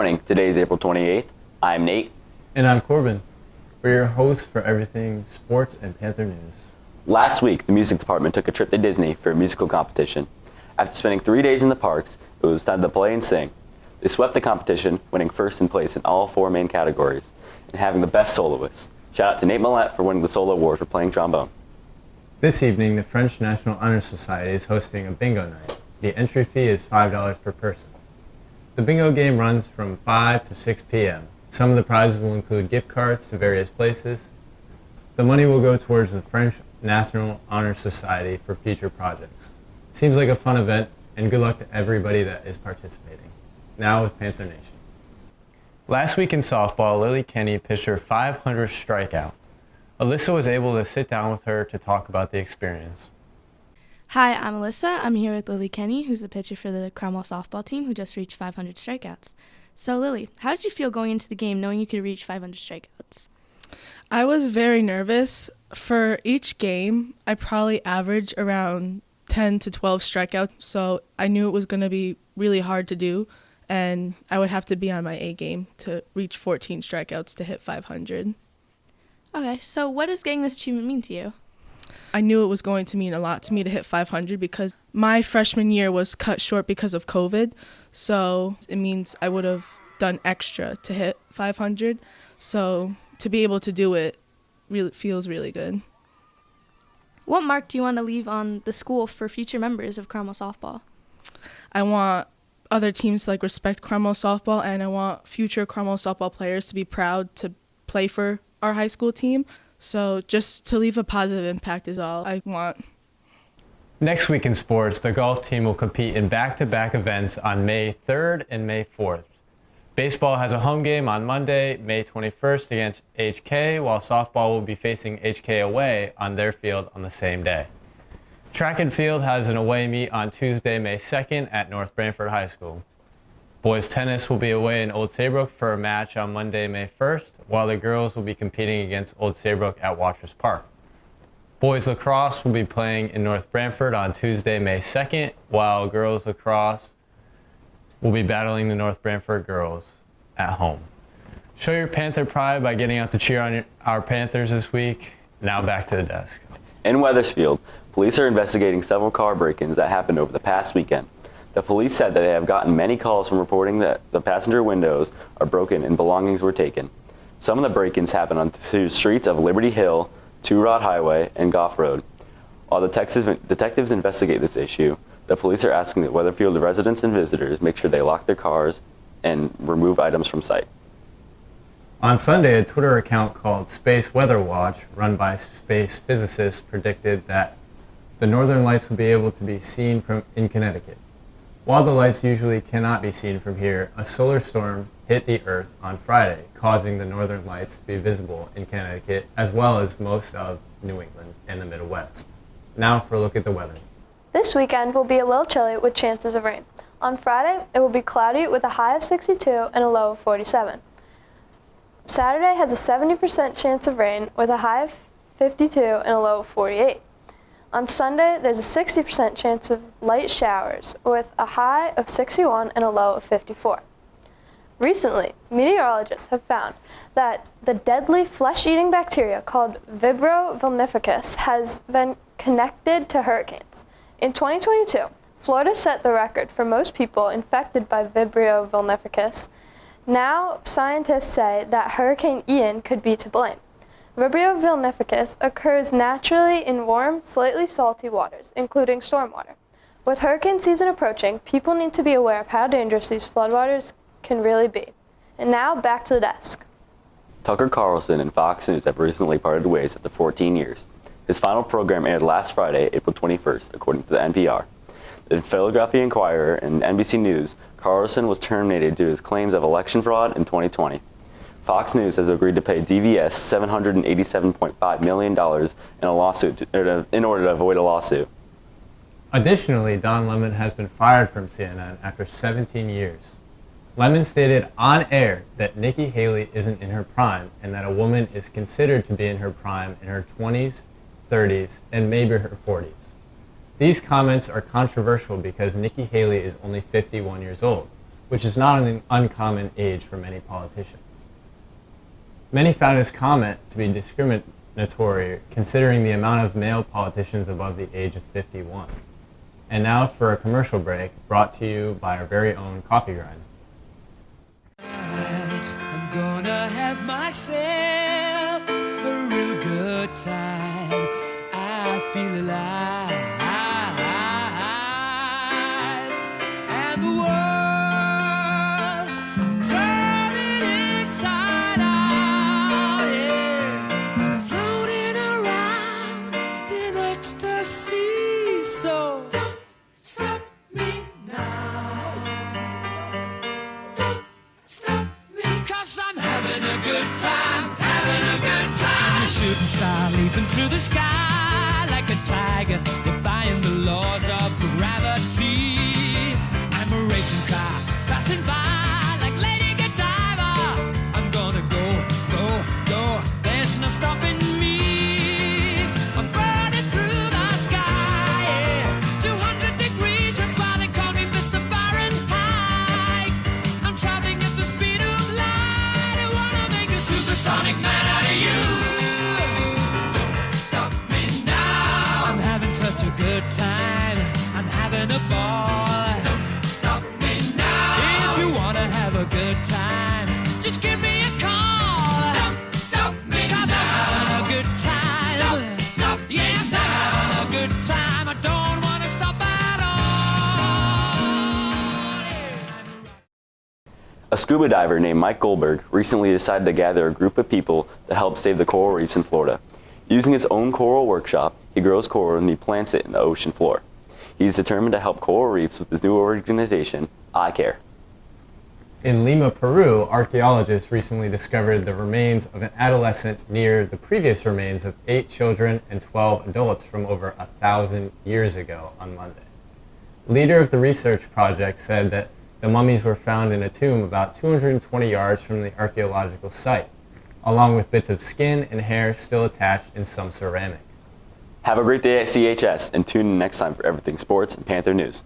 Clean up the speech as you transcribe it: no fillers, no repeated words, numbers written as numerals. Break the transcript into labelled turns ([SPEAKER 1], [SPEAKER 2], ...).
[SPEAKER 1] morning. Today is April 28th. I'm Nate.
[SPEAKER 2] And I'm Corbin. We're your hosts for everything sports and Panther news.
[SPEAKER 1] Last week, the music department took a trip to Disney for a musical competition. After spending 3 days in the parks, it was time to play and sing. They swept the competition, winning first in place in all 4 main categories, and having the best soloist. Shout out to Nate Millette for winning the solo award for playing trombone.
[SPEAKER 2] This evening, the French National Honor Society is hosting a bingo night. The entry fee is $5 per person. The bingo game runs from 5 to 6 p.m. Some of the prizes will include gift cards to various places. The money will go towards the French National Honor Society for future projects. Seems like a fun event, and good luck to everybody that is participating. Now with Panther Nation. Last week in softball, Lily Kenny pitched her 500th strikeout. Alyssa was able to sit down with her to talk about the experience.
[SPEAKER 3] Hi, I'm Alyssa. I'm here with Lily Kenny, who's the pitcher for the Cromwell softball team who just reached 500 strikeouts. So Lily, how did you feel going into the game knowing you could reach 500 strikeouts?
[SPEAKER 4] I was very nervous. For each game, I probably average around 10 to 12 strikeouts, so I knew it was going to be really hard to do, and I would have to be on my A game to reach 14 strikeouts to hit 500.
[SPEAKER 3] Okay, so what does getting this achievement mean to you?
[SPEAKER 4] I knew it was going to mean a lot to me to hit 500 because my freshman year was cut short because of COVID, so it means I would have done extra to hit 500, so to be able to do it really feels really good.
[SPEAKER 3] What mark do you want to leave on the school for future members of Cromwell softball?
[SPEAKER 4] I want other teams to respect Cromwell softball, and I want future Cromwell softball players to be proud to play for our high school team. So just to leave a positive impact is all I want.
[SPEAKER 2] Next week in sports, the golf team will compete in back-to-back events on May 3rd and May 4th. Baseball has a home game on Monday, May 21st against HK, while softball will be facing HK away on their field on the same day. Track and field has an away meet on Tuesday, May 2nd at North Branford High School. Boys tennis will be away in Old Saybrook for a match on Monday, May 1st, while the girls will be competing against Old Saybrook at Watchers Park. Boys lacrosse will be playing in North Branford on Tuesday, May 2nd, while girls lacrosse will be battling the North Branford girls at home. Show your Panther pride by getting out to cheer on our Panthers this week. Now back to the desk.
[SPEAKER 1] In Wethersfield, police are investigating several car break-ins that happened over the past weekend. The police said that they have gotten many calls from reporting that the passenger windows are broken and belongings were taken. Some of the break-ins happened on the streets of Liberty Hill, Two Rod Highway, and Goff Road. While detectives investigate this issue, the police are asking that Wethersfield residents and visitors make sure they lock their cars and remove items from sight.
[SPEAKER 2] On Sunday, a Twitter account called Space Weather Watch, run by space physicists, predicted that the northern lights would be able to be seen in Connecticut. While the lights usually cannot be seen from here, a solar storm hit the Earth on Friday, causing the northern lights to be visible in Connecticut, as well as most of New England and the Midwest. Now for a look at the weather.
[SPEAKER 5] This weekend will be a little chilly with chances of rain. On Friday, it will be cloudy with a high of 62 and a low of 47. Saturday has a 70% chance of rain with a high of 52 and a low of 48. On Sunday, there's a 60% chance of light showers with a high of 61 and a low of 54. Recently, meteorologists have found that the deadly flesh-eating bacteria called Vibrio vulnificus has been connected to hurricanes. In 2022, Florida set the record for most people infected by Vibrio vulnificus. Now, scientists say that Hurricane Ian could be to blame. Vibrio vulnificus occurs naturally in warm, slightly salty waters, including stormwater. With hurricane season approaching, people need to be aware of how dangerous these floodwaters can really be. And now, back to the desk.
[SPEAKER 1] Tucker Carlson and Fox News have recently parted ways after 14 years. His final program aired last Friday, April 21st, according to the NPR. The Philadelphia Inquirer and NBC News, Carlson was terminated due to his claims of election fraud in 2020. Fox News has agreed to pay DVS $787.5 million in a lawsuit in order to avoid a lawsuit.
[SPEAKER 2] Additionally, Don Lemon has been fired from CNN after 17 years. Lemon stated on air that Nikki Haley isn't in her prime and that a woman is considered to be in her prime in her 20s, 30s, and maybe her 40s. These comments are controversial because Nikki Haley is only 51 years old. which is not an uncommon age for many politicians. Many found his comment to be discriminatory, considering the amount of male politicians above the age of 51. And now for a commercial break, brought to you by our very own Coffee Grind.
[SPEAKER 6] I'm gonna have myself a real good time. I feel alive, and the world, I'm turning inside out. Yeah. I'm floating around in ecstasy. So don't stop me now. Don't stop me, 'cause I'm having a good time, having a good time. I'm a shooting star leaping through the sky like a tiger, defying the laws of gravity. I'm a racing car passing by like Lady Godiva. I'm gonna go, go, go. There's no stopping me. I'm burning through the sky, yeah. 200 degrees, just while they call me Mr. Fahrenheit. I'm traveling at the speed of light. I wanna make a supersonic man out of you. Don't stop me now. I'm having such a good time. I'm having a ball. Don't stop me now. If you wanna have a good time, just give me a call. Don't stop me now. 'Cause I'm having a good time. Don't stop me now. Yes, I'm having a good time. I don't wanna stop at all. Yeah.
[SPEAKER 1] A scuba diver named Mike Goldberg recently decided to gather a group of people to help save the coral reefs in Florida. Using his own coral workshop, he grows coral and he plants it in the ocean floor. He's determined to help coral reefs with his new organization, I Care.
[SPEAKER 2] In Lima, Peru, archaeologists recently discovered the remains of an adolescent near the previous remains of 8 children and 12 adults from over 1,000 years ago on Monday. Leader of the research project said that the mummies were found in a tomb about 220 yards from the archaeological site, along with bits of skin and hair still attached in some ceramic.
[SPEAKER 1] Have a great day at CHS and tune in next time for everything sports and Panther news.